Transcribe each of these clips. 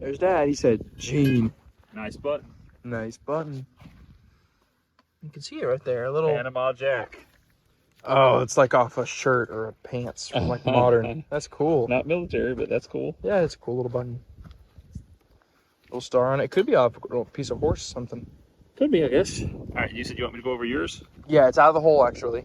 There's Dad. He said, Gene. Nice button. Nice button. You can see it right there. A little Panama Jack. Oh, it's like off a shirt or a pants from like modern. That's cool. Not military, but that's cool. Yeah, it's a cool little button. Little star on it. Could be off a little piece of horse or something. Could be, I guess. All right, you said you want me to go over yours? Yeah, it's out of the hole actually.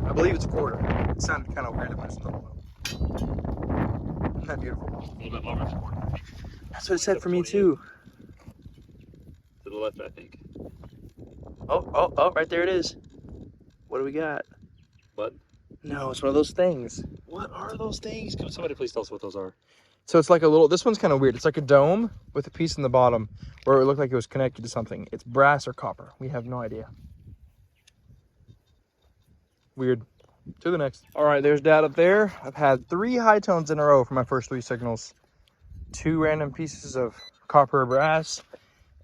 I believe it's a quarter. It sounded kind of weird when it's in the hole. Isn't that beautiful? A little bit longer than a quarter. That's what it said for me too. To the left, I think. Oh, right there it is. What do we got? What? No, it's one of those things. What are those things? Can somebody please tell us what those are? So it's like a little, this one's kind of weird. It's like a dome with a piece in the bottom where it looked like it was connected to something. It's brass or copper. We have no idea. Weird. To the next. All right, there's Dad up there. I've had 3 high tones in a row for my first 3 signals. 2 random pieces of copper or brass.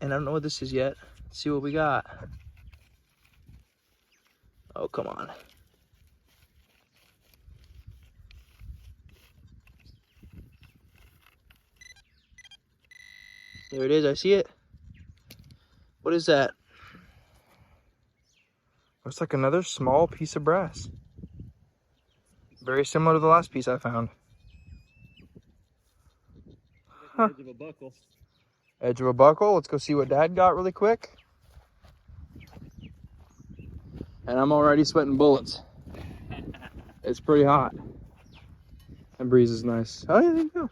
And I don't know what this is yet. Let's see what we got. Oh, come on. There it is. I see it. What is that? Looks like another small piece of brass. Very similar to the last piece I found. Huh. Edge of a buckle. Edge of a buckle. Let's go see what Dad got really quick. And I'm already sweating bullets. It's pretty hot. And breeze is nice. Oh, yeah, there you go.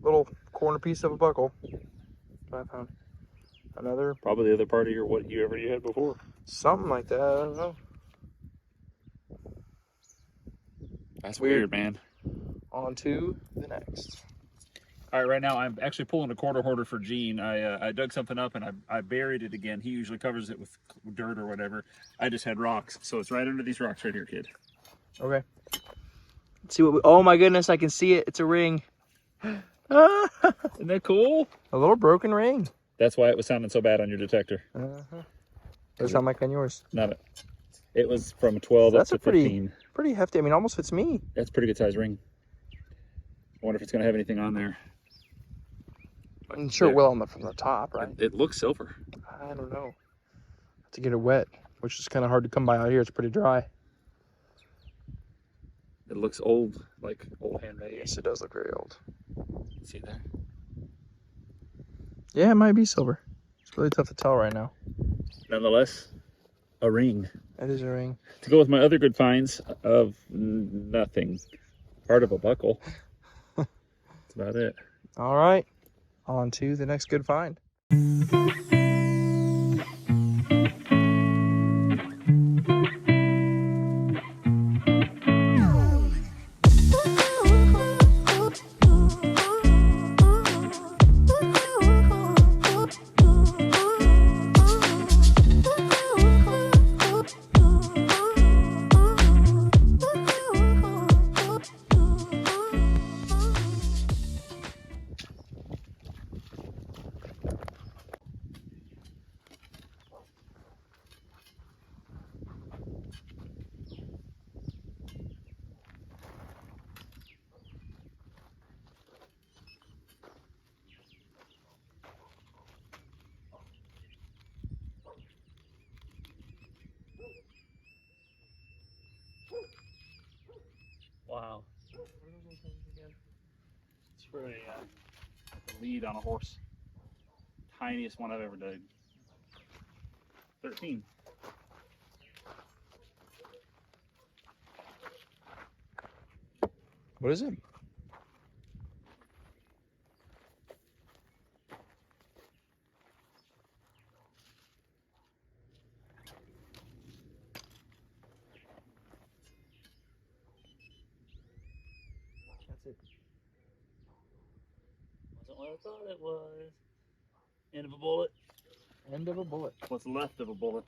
Little corner piece of a buckle. That's what I found. Another. Probably the other part of your what you had before. Something like that. I don't know. That's weird, man. On to the next. All right, right now I'm actually pulling a quarter hoarder for Gene. I dug something up and I buried it again. He usually covers it with dirt or whatever. I just had rocks, so it's right under these rocks right here, kid. Okay. Let's see what we, oh my goodness, I can see it. It's a ring. Isn't that cool? A little broken ring. That's why it was sounding so bad on your detector. Does it sound like on yours? Not it. It was from 12 That's up to 15. Pretty hefty. I mean, almost fits me. That's a pretty good size ring. I wonder if it's going to have anything on there. I'm sure it will on from the top, right? It looks silver. I don't know. Have to get it wet, which is kind of hard to come by out here. It's pretty dry. It looks old, like old handmade. Yes, it does look very old. See there? Yeah, it might be silver. It's really tough to tell right now. Nonetheless, a ring. That is a ring. To go with my other good finds of nothing. Part of a buckle. That's about it. All right. On to the next good find. Wow. It's for a lead on a horse. Tiniest one I've ever dug. 13. What is it? That's it. Wasn't what I thought it was. End of a bullet. End of a bullet. What's left of a bullet?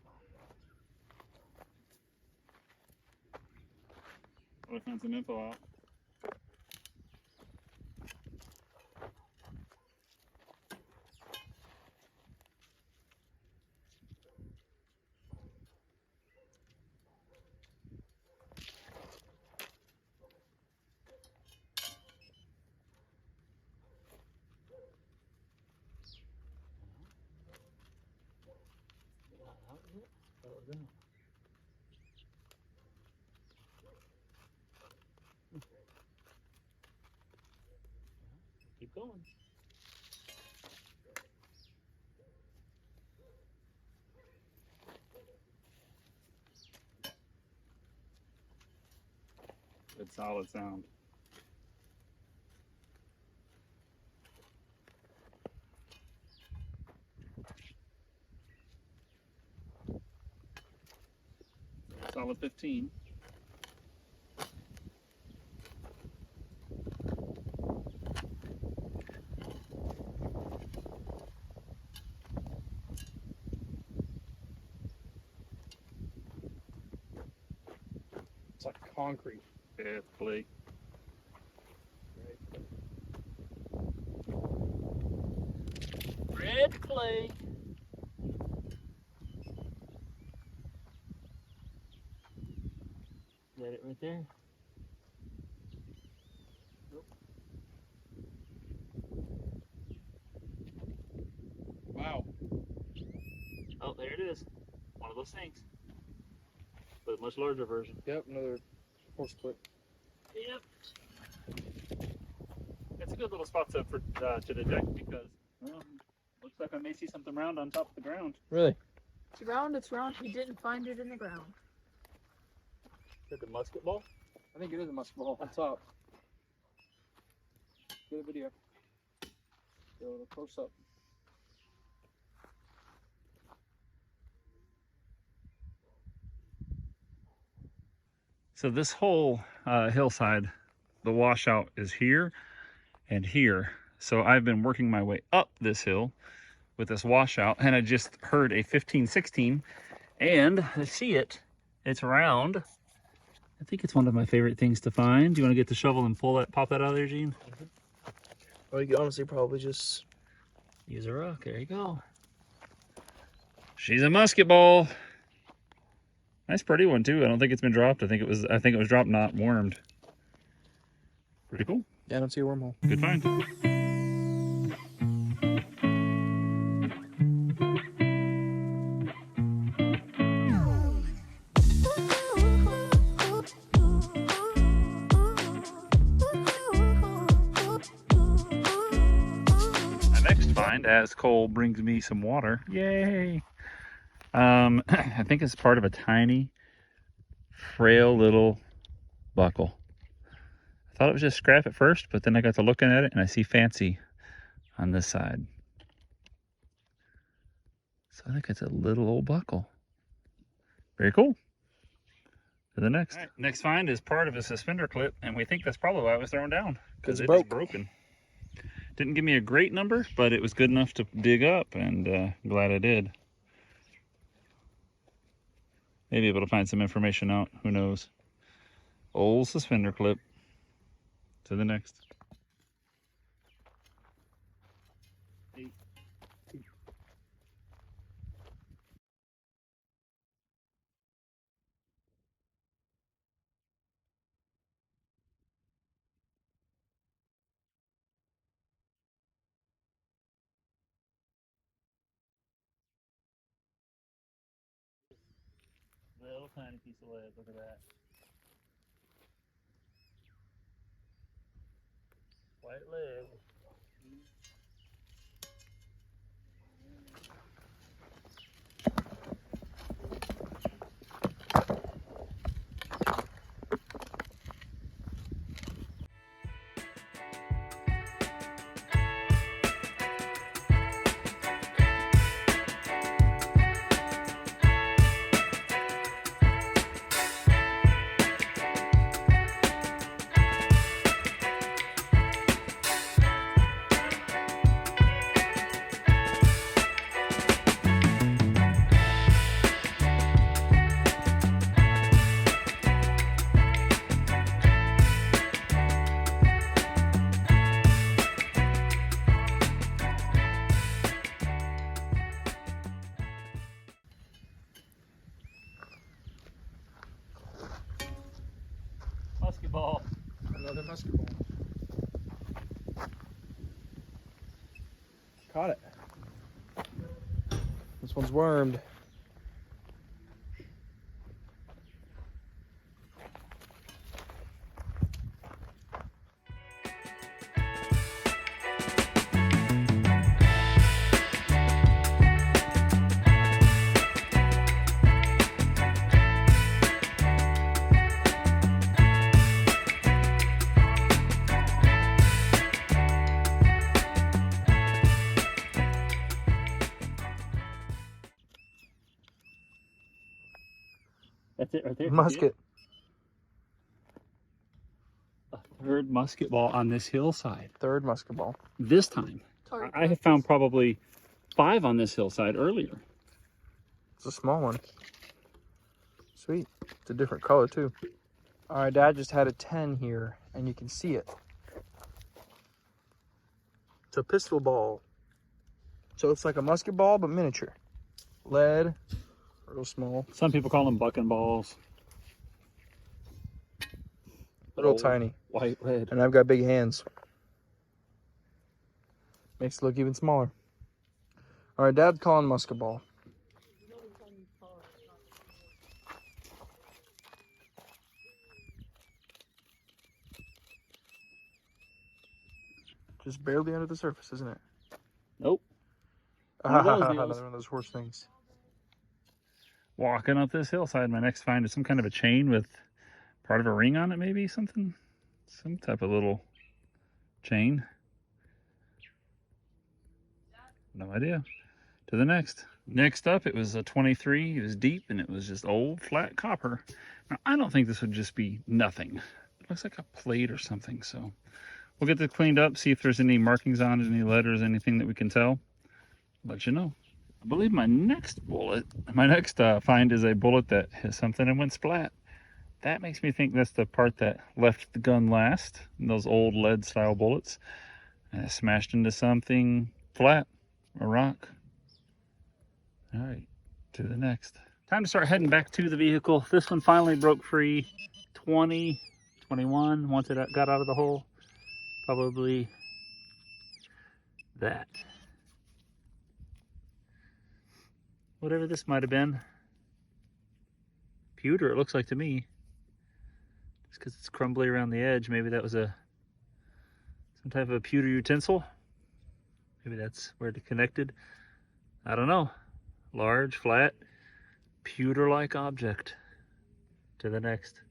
I found some info out. going. Good solid sound. Solid 15. It's like concrete. Yeah, it's clay. Red clay. Is that it right there? Nope. Wow. Oh, there it is. One of those things. But a much larger version. Yep, another horse clip. Yep. It's a good little spot to detect because looks like I may see something round on top of the ground. Really? It's round, it's round. He didn't find it in the ground. Is it the musket ball? I think it is a musket ball on top. Good video. Go a close up. So this whole hillside, the washout is here and here. So I've been working my way up this hill with this washout, and I just heard a 15-16, and I see it. It's round. I think it's one of my favorite things to find. Do you want to get the shovel and pop that out of there, Gene? Or you could honestly probably just Use a rock. There you go. She's a musket ball. Nice, pretty one too. I don't think it's been dropped. I think it was dropped, not wormed. Pretty cool. Yeah, I don't see a wormhole. Good find. My next find, as Cole brings me some water. Yay! I think it's part of a tiny, frail little buckle. I thought it was just scrap at first, but then I got to looking at it and I see fancy on this side. So I think it's a little old buckle. Very cool. To the next. All right, next find is part of a suspender clip, and we think that's probably why it was thrown down, because it is broken. Didn't give me a great number, but it was good enough to dig up, and glad I did. Maybe able to find some information out. Who knows? Old suspender clip. To the next. Little tiny piece of lead. Look at that. White lead. Musket ball. Another musket ball. Caught it. This one's wormed. That's it right there. Musket. A third musket ball on this hillside. Third musket ball. This time. Target I have found probably 5 on this hillside earlier. It's a small one. Sweet. It's a different color too. All right, Dad just had a 10 here, and you can see it. It's a pistol ball. So it's like a musket ball, but miniature. Lead, real small. Some people call them bucking balls. Real Oh, tiny. White lead. And I've got big hands. Makes it look even smaller. All right, Dad's calling musket ball. Just barely under the surface, isn't it? Nope. One of those Another deals. one of those horse things. Walking up this hillside, my next find is some kind of a chain with part of a ring on it, maybe something. Some type of little chain. No idea. To the next. Next up, it was a 23. It was deep and it was just old flat copper. Now, I don't think this would just be nothing. It looks like a plate or something. So we'll get this cleaned up, see if there's any markings on it, any letters, anything that we can tell. Let you know. I believe my next find is a bullet that has something and went splat. That makes me think that's the part that left the gun last. Those old lead style bullets. And it smashed into something flat, a rock. All right, to the next. Time to start heading back to the vehicle. This one finally broke free. 20, 21, once it got out of the hole. Probably that. Whatever this might have been. Pewter, it looks like to me. Just because it's crumbly around the edge. Maybe that was some type of a pewter utensil. Maybe that's where it connected. I don't know. Large, flat, pewter-like object. To the next.